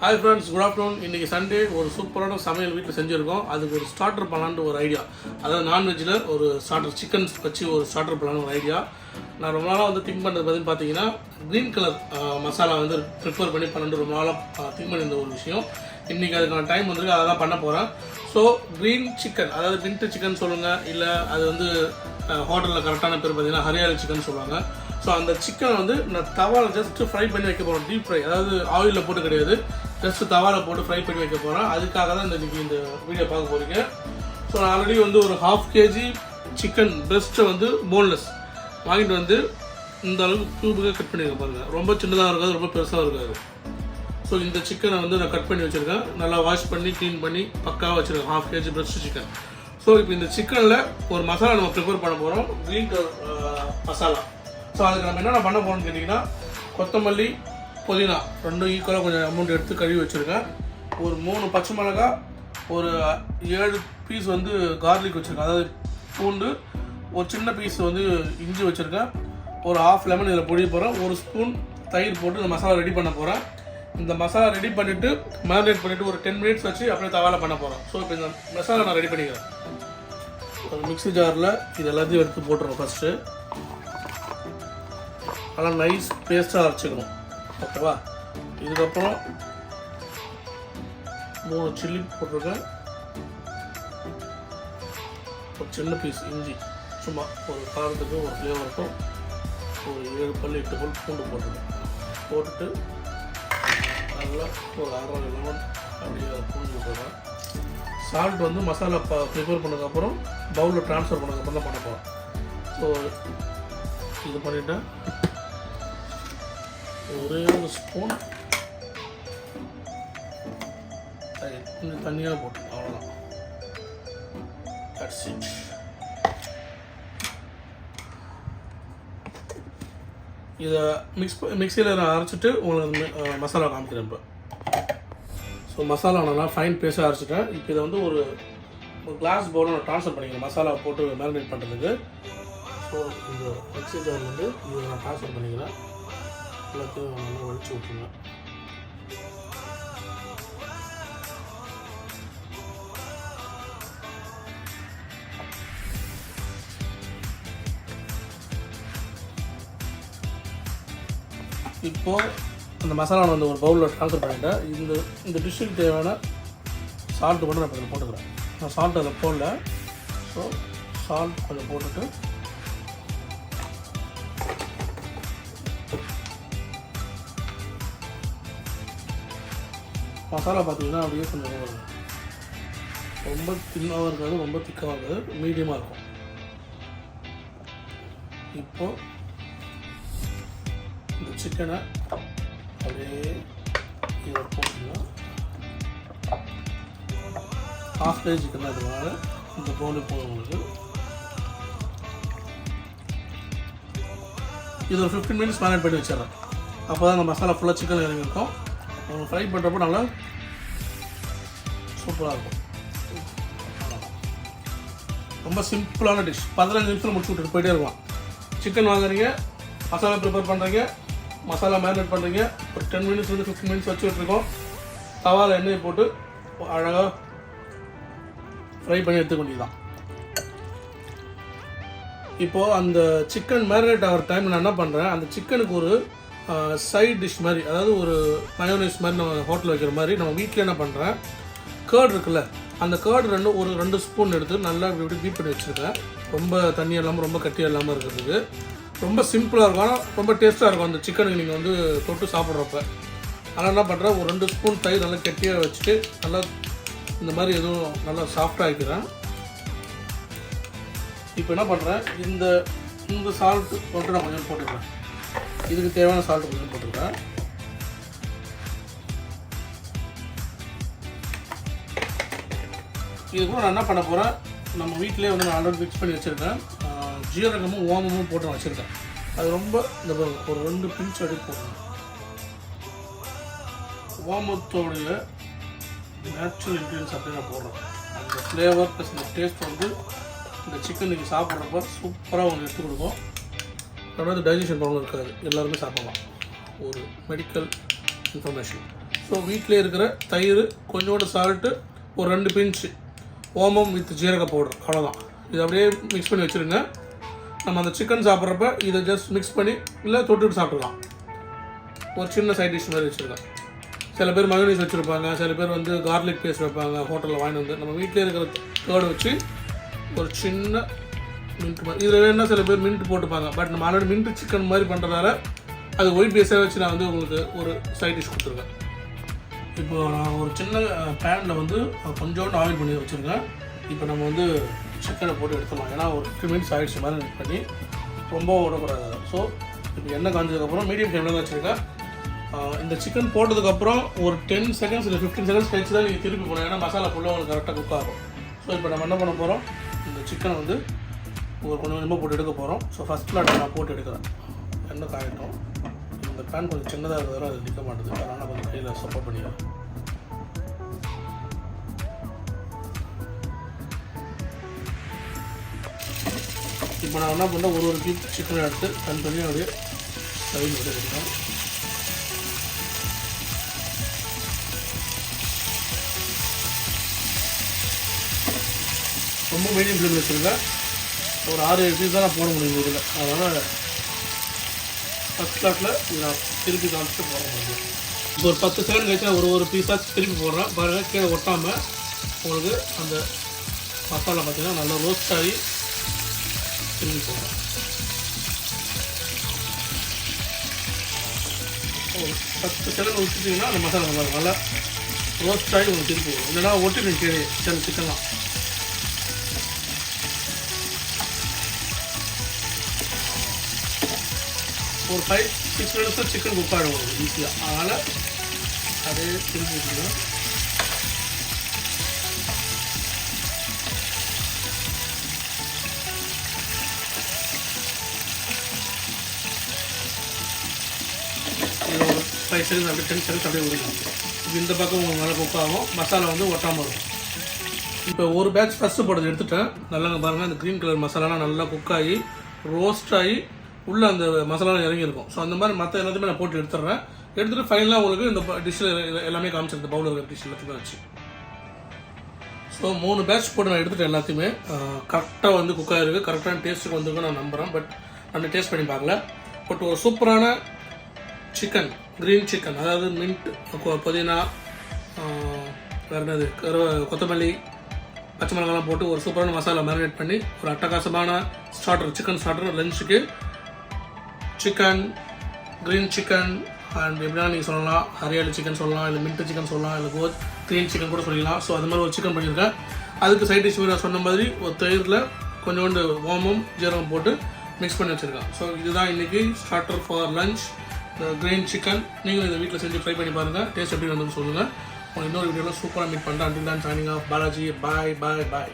Hi friends, good afternoon. இன்னைக்கு Sunday ஒரு சூப்பரான சமையல் வீட்டில் செஞ்சுருக்கோம். அதுக்கு ஒரு ஸ்டார்டர் பண்ணலான்னு ஒரு ஐடியா. அதாவது நான்வெஜ்ஜில் ஒரு ஸ்டார்டர் சிக்கன் வச்சு ஒரு ஸ்டார்டர் பண்ணலான்னு ஒரு ஐடியா. நான் ரொம்ப நாளாக வந்து திங்க் பண்ணுறது பார்த்து பார்த்தீங்கன்னா க்ரீன் கலர் மசாலா வந்து ப்ரிப்பேர் பண்ணி ரொம்ப நாளாக திங்க் பண்ணியிருந்த ஒரு விஷயம். இன்றைக்கி அதுக்கான டைம் வந்துருக்கு, அதை தான் பண்ண போகிறேன். ஸோ க்ரீன் சிக்கன், அதாவது மின்ட் சிக்கன் சொல்லுங்கள், இல்லை அது வந்து ஹோட்டலில் கரெக்டான பேர் பார்த்தீங்கன்னா ஹரியாலி சிக்கன் சொல்லுவாங்க. ஸோ அந்த சிக்கனை வந்து நான் தவாவில் ஜஸ்ட்டு ஃப்ரை பண்ணி வைக்க போகிறோம். டீப் ஃப்ரை, அதாவது ஆயிலில் போட்டு கிடையாது, ஜஸ்ட்டு தவாவில் போட்டு ஃப்ரை பண்ணி வைக்க போகிறேன். அதுக்காக தான் இன்றைக்கி இந்த வீடியோ பார்க்க போகிறீங்க. ஸோ நான் ஆல்ரெடி வந்து ஒரு 1/2 kg சிக்கன் பிரெஸ்ட்டை வந்து போன்லெஸ் வாங்கிட்டு வந்து இந்த அளவுக்கு க்யூபுக்காக கட் பண்ணியிருக்க பாருங்கள். ரொம்ப சின்னதாக இருக்காது, ரொம்ப பெருசாக இருக்காது. ஸோ இந்த சிக்கனை வந்து நான் கட் பண்ணி வச்சுருக்கேன். நல்லா வாஷ் பண்ணி க்ளீன் பண்ணி பக்காவாக வச்சுருக்கேன் 1/2 kg பிரெஸ்ட் சிக்கன். ஸோ இப்போ இந்த சிக்கனில் ஒரு மசாலா நம்ம ப்ரிப்பேர் பண்ண போகிறோம், க்ரீன் கலர் மசாலா. ஸோ அதுக்கு நம்ம என்னென்ன பண்ண போகிறோம்னு கேட்டிங்கன்னா, கொத்தமல்லி, புதினா ரெண்டும் ஈக்குவலாக கொஞ்சம் அமௌண்ட் எடுத்து கழுவி வச்சுருக்கேன். ஒரு 3 பச்சை மிளகா, ஒரு 7 பீஸ் வந்து கார்லிக் வச்சுருக்கேன், அதாவது பூண்டு, ஒரு சின்ன பீஸ் வந்து இஞ்சி வச்சுருக்கேன், ஒரு 1/2 லெமன் இதில் பொடிய போகிறேன், 1 ஸ்பூன் தயிர் போட்டு இந்த மசாலா ரெடி பண்ண போகிறேன். இந்த மசாலா ரெடி பண்ணிவிட்டு மேரினேட் பண்ணிவிட்டு ஒரு 10 மினிட்ஸ் வச்சு அப்படியே தவாவில் பண்ண போகிறோம். ஸோ இப்போ இந்த மசாலா நான் ரெடி பண்ணிக்கிறேன். ஒரு மிக்ஸி ஜாரில் இது எல்லாத்தையும் எடுத்து போட்டுருவோம். ஃபஸ்ட்டு அதெல்லாம் நைஸ் பேஸ்ட்டாக அரைச்சிக்கணும், ஓகேவா? இதுக்கப்புறம் 3 சில்லி போட்டிருக்கேன், ஒரு சின்ன பீஸ் இஞ்சி, சும்மா ஒரு காரத்துக்கும் ஒரு ஃப்ளேவருக்கும் ஒரு 7 பல் 8 பல் பூண்டு போட்டிருக்கேன். போட்டுட்டு நல்லா ஒரு 1/2 லெமன் அப்படியே பூண்டு போடுறேன். சால்ட் வந்து மசாலா ப்ரிப்பேர் பண்ணதுக்கப்புறம் பவுலில் ட்ரான்ஸ்ஃபர் பண்ணதுக்கப்புறம் தான் பண்ண போகிறேன். ஸோ இது பண்ணிவிட்டேன். ஒரே ஒரு ஸ்பூன் கொஞ்சம் தண்ணியாக போட்டு, அவ்வளோதான். That's it. இதை மிக்சியில் நான் அரைச்சிட்டு உங்களுக்கு மசாலா காமிக்கிறேன். இப்போ ஸோ மசாலா நான் ஃபைன் பேஸ்ட்டாக அரைச்சிட்டேன். இப்போ இதை வந்து ஒரு கிளாஸ் பவுலில் நான் ட்ரான்ஸ்ஃபர் பண்ணிக்கிறேன் மசாலா போட்டு மேரினேட் பண்ணுறதுக்கு. ஸோ இந்த மிக்ஸி ஜார் வந்து இதை நான் ட்ரான்ஸ்ஃபர் பண்ணிக்கிறேன். எல்லாத்தையும் நல்லா வலிச்சு விட்டுருங்க. இப்போது அந்த மசாலா வந்து ஒரு பவுலில் ட்ரான்ஸ்ஃபர் பண்ணிவிட்டேன். இந்த டிஷ்ஷுக்கு தேவையான சால்ட்டு மட்டும் நான் இப்போ போட்டுக்கிறேன். நான் சால்ட் அதில் போடல. ஸோ சால்ட் கொஞ்சம் போட்டுட்டு மசாலா பார்த்தீங்கன்னா அப்படியே கொஞ்சம் ரொம்ப தின்னாகவும் இருக்காது, ரொம்ப திக்காகவும் இருக்காது, மீடியமாக இருக்கும். இப்போது இந்த சிக்கனை அப்படியே இதை போட்டுக்கலாம். 1/2 kg சிக்கன் தான் இருக்கிறதுனால இந்த பவுலு போதும் உங்களுக்கு. இது ஒரு 15 மினிட்ஸ் மேரினேட் பண்ணி வச்சிடறேன். அப்போ தான் அந்த மசாலா ஃபுல்லாக சிக்கன் இறங்கியிருக்கும். ஃப்ரை பண்ணுறப்போ நல்லா சூப்பராக இருக்கும். ரொம்ப சிம்பிளான டிஷ். 15 நிமிஷத்தில் முடிச்சு விட்டுட்டு போயிட்டே இருக்கலாம். சிக்கன் வாங்குறீங்க, மசாலா ப்ரிப்பேர் பண்ணுறீங்க, மசாலா மேரினேட் பண்ணுறீங்க, ஒரு 10 மினிட்ஸ்லேருந்து 15 மினிட்ஸ் வச்சு விட்டுருக்கோம். தவாவில் எண்ணெயை போட்டு அழகாக ஃப்ரை பண்ணி எடுத்துக்க வேண்டியதுதான். இப்போது அந்த சிக்கன் மேரினேட் ஆகிற டைம் நான் என்ன பண்ணுறேன், அந்த சிக்கனுக்கு ஒரு சைட் டிஷ் மாதிரி, அதாவது ஒரு மயோனைஸ் மாதிரி நம்ம ஹோட்டலில் வைக்கிற மாதிரி நம்ம வீட்டில் என்ன பண்ணுறேன், கேர்டு இருக்குல்ல, அந்த கேர்டு ஒரு 2 ஸ்பூன் எடுத்து நல்லா இப்படி பீட் பண்ணி வச்சுருக்கேன். ரொம்ப தண்ணியாக இல்லாமல் ரொம்ப கட்டியாக இல்லாமல் இருக்கிறதுக்கு. ரொம்ப சிம்பிளாக இருக்கும், ஆனால் ரொம்ப டேஸ்ட்டாக இருக்கும் அந்த சிக்கனுக்கு நீங்கள் வந்து தொட்டு சாப்பிட்றப்ப. அதனால் என்ன பண்ணுறேன், ஒரு 2 ஸ்பூன் தயிர் நல்லா கெட்டியாக வச்சுட்டு நல்லா இந்த மாதிரி எதுவும் நல்லா சாஃப்டாக ஆக்கிக்கிறேன். இப்போ என்ன பண்ணுறேன், இந்த சால்ட்டு போட்டு நான் கொஞ்சம் போட்டுக்கிறேன். இதுக்கு தேவையான சால்ட்டு கொஞ்சம் போட்டுருக்கேன். இது கூட நான் என்ன பண்ண போகிறேன், நம்ம வீட்டிலே வந்து நான் ஆல்ரெடி மிக்ஸ் பண்ணி வச்சுருக்கேன். ஜீரகமும் ஓமமும் போட்டு வச்சுருக்கேன். அது ரொம்ப இந்த ஒரு 2 பிஞ்ச் எடுத்து போடணும். ஓமத்தோடைய நேச்சுரல் இன்க்ரீடியன்ஸ் அப்படி நான் போடுறேன். அந்த ஃப்ளேவர் ப்ளஸ் இந்த டேஸ்ட் வந்து இந்த சிக்கன் நீங்கள் சாப்பிட்றப்ப சூப்பராக உங்களுக்கு எடுத்து கொடுக்கும். ரெண்டாவது டைஜஷன் ப்ராப்ளம் இருக்காது, எல்லாருமே சாப்பிடலாம். ஒரு மெடிக்கல் இன்ஃபர்மேஷன். ஸோ வீட்டிலே இருக்கிற தயிர், கொஞ்சோண்டு சால்ட்டு, ஒரு 2 பிஞ்ச் ஓமம் வித் ஜீரக பவுடர், அவ்வளோதான். இது அப்படியே மிக்ஸ் பண்ணி வச்சுருங்க. நம்ம அந்த சிக்கன் சாப்பிட்றப்ப இதை ஜஸ்ட் மிக்ஸ் பண்ணி இல்லை தொட்டுட்டு சாப்பிட்லாம். ஒரு சின்ன சைட் டிஷ் மாதிரி வச்சுருக்கேன். சில பேர் மயோனீஸ் வச்சுருப்பாங்க, சில பேர் வந்து கார்லிக் பேஸ்ட் வைப்பாங்க ஹோட்டலில் வாங்கிட்டு வந்து. நம்ம வீட்டிலே இருக்கிற கேர்டு வச்சு ஒரு சின்ன மின்ட் மாதிரி, இதில் வேணுன்னா சில பேர் மின்ட் போட்டுப்பாங்க. பட் நம்ம ஆல்ரெடி மின்ட் சிக்கன் மாதிரி பண்ணுறதால அது ஒயிட் பேஸாக வச்சு நான் வந்து உங்களுக்கு ஒரு சைட் டிஷ் கொடுத்துருக்கேன். இப்போ நான் ஒரு சின்ன பேனில் வந்து கொஞ்சோண்டு ஆயில் பண்ணி வச்சுருக்கேன். இப்போ நம்ம வந்து சிக்கனை போட்டு எடுத்துடலாம். ஏன்னா ஒரு 15 மினிட்ஸ் ஆகிடுச்சு மாதிரி மிக்ஸ் பண்ணி ரொம்ப விடக்கூடாது. ஸோ இப்போ எண்ணெய் காஞ்சதுக்கப்புறம் மீடியம் ஃப்ளேமில் தான் வச்சுருக்கேன். இந்த சிக்கன் போட்டதுக்கப்புறம் ஒரு 10 செகண்ட்ஸ் இல்லை 15 செகண்ட்ஸ் கழிச்சு தான் நீங்கள் திருப்பி போகணும். ஏன்னா மசாலா ஃபுல்லாக உங்களுக்கு கரெக்டாக குக் ஆகும். ஸோ இப்போ நம்ம என்ன பண்ண போகிறோம், இந்த சிக்கனை வந்து கொஞ்சம் கொஞ்சமாக போட்டு எடுக்க போகிறோம். ஸோ ஃபஸ்ட் பிளாட் நான் போட்டு எடுக்கிறேன். எண்ணெய் காயட்டும். இந்த பேன் கொஞ்சம் சின்னதாக இருக்கிறதால அது நிற்க மாட்டேது. அதனால் நான் கொஞ்சம் கையில் சப்போர்ட் பண்ணிக்கிறேன். இப்போ நான் என்ன பண்ணேன், ஒரு பீஸ் சிக்கனை எடுத்து தனித்தனியாக அப்படியே சைடில் விட்டு எடுக்கிறேன். ரொம்ப மீடியம் ஃப்ளேமில் வச்சுருக்கேன். ஒரு 6-7 பீஸ் தான் நான் போட முடியும் இதில். அதனால் ஃபஸ்ட் ஸ்லாட்டில் இது நான் திருப்பி காமிச்சிட்டு போட முடியும். இப்போ ஒரு 10 செகண்ட் கழிச்சு நான் ஒரு பீஸாக திருப்பி போடுறேன். பாருங்கள், கீழே ஒட்டாமல் உங்களுக்கு அந்த மசாலா பார்த்திங்கன்னா நல்லா ரோஸ்ட் ஆகி திருப்பி போடுறேன். 10 செகண்ட் வச்சுட்டிங்கன்னா அந்த மசாலா நல்லா ரோஸ்ட் ஆகி உங்களுக்கு திருப்பி போடும். இல்லைனா ஒட்டிடும் கீழே சிக்கன்லாம். ஒரு 5-6 மினிட்ஸில் சிக்கன் குக் ஆகிடும் உங்களுக்கு ஈஸியாக. அதனால் அதே திருப்பி வச்சுக்கலாம். இது ஒரு 5 செகண்ட்ஸ் அப்படியே 10 செகண்ட்ஸ் அப்படியே விடலாம். இது இந்த பக்கம் உங்களுக்கு நல்லா குக் ஆகும். மசாலா வந்து ஒட்டாமல் இருக்கும். இப்போ ஒரு பேட்ச் ஃபஸ்ட்டு போட்டது எடுத்துட்டேன். நல்லா பாருங்கள், அந்த க்ரீன் கலர் மசாலாலாம் நல்லா குக் ஆகி ரோஸ்ட் ஆகி உள்ளே அந்த மசாலாலாம் இறங்கியிருக்கும். ஸோ அந்த மாதிரி மற்ற எல்லாத்தையுமே நான் போட்டு எடுத்துடுறேன். எடுத்துகிட்டு ஃபைனலாக உங்களுக்கு இந்த டிஷ்ஷில் எல்லாமே காமிச்சிருந்த பவுலில் இருக்கிற டிஷ் எல்லாத்தையுமே வச்சு. ஸோ 3 பேட்ச் போட்டு நான் எடுத்துகிட்டு எல்லாத்தையுமே கரெக்டாக வந்து குக் ஆகிருக்கு. கரெக்டான டேஸ்ட்டுக்கு வந்துருக்குன்னு நான் நம்புகிறேன். பட் நான் டேஸ்ட் பண்ணி பார்க்கல. பட் ஒரு சூப்பரான சிக்கன், க்ரீன் சிக்கன், அதாவது மின்ட், புதினா, வேறு என்னது, கொத்தமல்லி, பச்சை மிளகாலாம் போட்டு ஒரு சூப்பரான மசாலா மேரினேட் பண்ணி ஒரு அட்டகாசமான ஸ்டார்டர், சிக்கன் ஸ்டார்டர் லஞ்சுக்கு. சிக்கன், க்ரீன் சிக்கன் அண்ட் எப்படின்னா நீங்கள் சொல்லலாம் ஹரியாலி சிக்கன் சொல்லலாம், இல்லை மின்ட் சிக்கன் சொல்லலாம், இல்லை க்ரீன் சிக்கன் கூட சொல்லிக்கலாம். ஸோ அது மாதிரி ஒரு சிக்கன் பண்ணியிருக்கேன். அதுக்கு சைட் டிஷ் நான் சொன்ன மாதிரி ஒரு தயிரில் கொஞ்சோண்டு ஓமம் ஜீரகம் போட்டு மிக்ஸ் பண்ணி வச்சுருக்கேன். ஸோ இதுதான் இன்றைக்கி starter for lunch, green chicken. நீங்களும் இதை வீட்டில் செஞ்சு ட்ரை பண்ணி பாருங்கள். டேஸ்ட் எப்படி வந்து சொல்லுங்கள். உங்கள் இன்னொரு வீடியோவில் சூப்பராக மீட் பண்ணுறேன். அண்டில் தான் சைனிங் ஆஃப் பாலாஜி. பாய் பாய் பாய்.